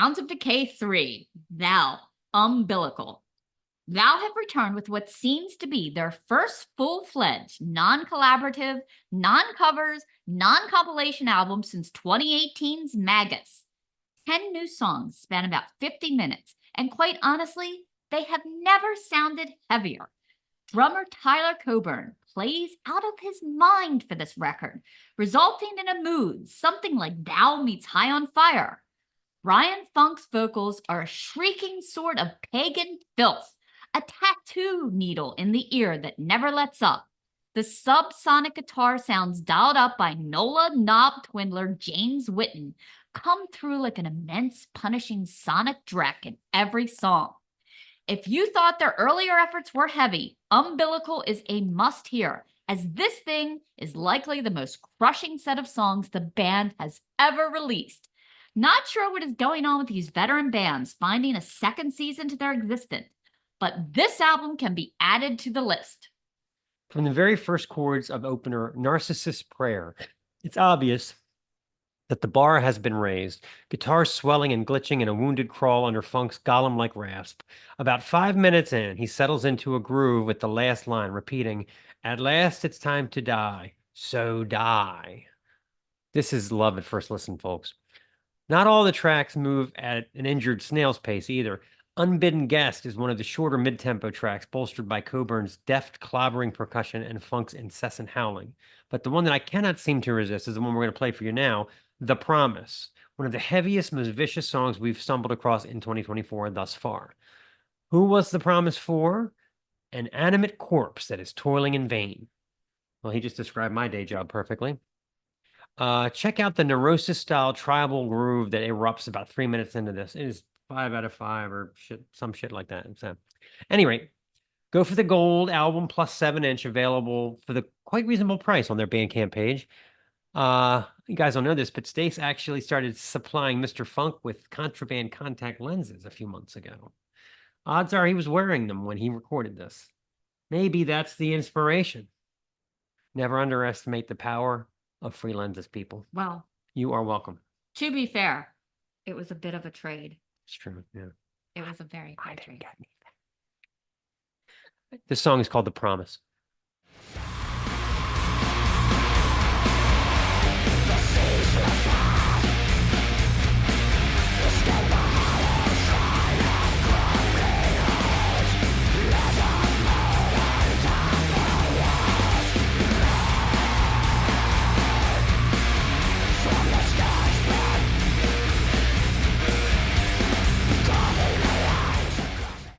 Sounds of Decay 3, Thou, Umbilical. Thou have returned with what seems to be their first full-fledged, non-collaborative, non-covers, non-compilation album since 2018's Magus. 10 new songs span about 50 minutes, and quite honestly, they have never sounded heavier. Drummer Tyler Coburn plays out of his mind for this record, resulting in a mood something like Thou meets High on Fire. Brian Funk's vocals are a shrieking sort of pagan filth, a tattoo needle in the ear that never lets up. The subsonic guitar sounds dialed up by NOLA knob twindler James Whitten come through like an immense punishing sonic dreck in every song. If you thought their earlier efforts were heavy, Umbilical is a must-hear, as this thing is likely the most crushing set of songs the band has ever released. Not sure what is going on with these veteran bands finding a second season to their existence, but this album can be added to the list. From the very first chords of opener Narcissus Prayer, it's obvious that the bar has been raised, guitar swelling and glitching in a wounded crawl under Funk's golem-like rasp. About 5 minutes in, he settles into a groove with the last line, repeating, "At last it's time to die, so die." This is love at first listen, folks. Not all the tracks move at an injured snail's pace either. Unbidden Guest is one of the shorter mid-tempo tracks, bolstered by Coburn's deft clobbering percussion and Funk's incessant howling. But the one that I cannot seem to resist is the one we're going to play for you now, The Promise, one of the heaviest, most vicious songs we've stumbled across in 2024 thus far. Who was The Promise for? An animate corpse that is toiling in vain. Well, he just described my day job perfectly. Check out the Neurosis-style tribal groove that erupts about 3 minutes into this. It is 5 out of 5 or some shit like that. So, anyway, go for the gold album plus 7-inch, available for the quite reasonable price on their Bandcamp page. You guys don't know this, but Stace actually started supplying Mr. Funk with contraband contact lenses a few months ago. Odds are he was wearing them when he recorded this. Maybe that's the inspiration. Never underestimate the power of free lenses, people. Well, you are welcome. To be fair, it was a bit of a trade. It's true, yeah. It was a very fair trade. This song is called The Promise.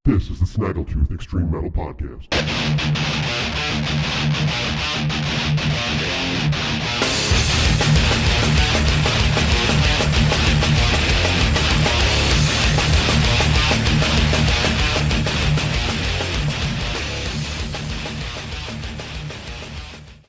This is the Snaggletooth Extreme Metal Podcast.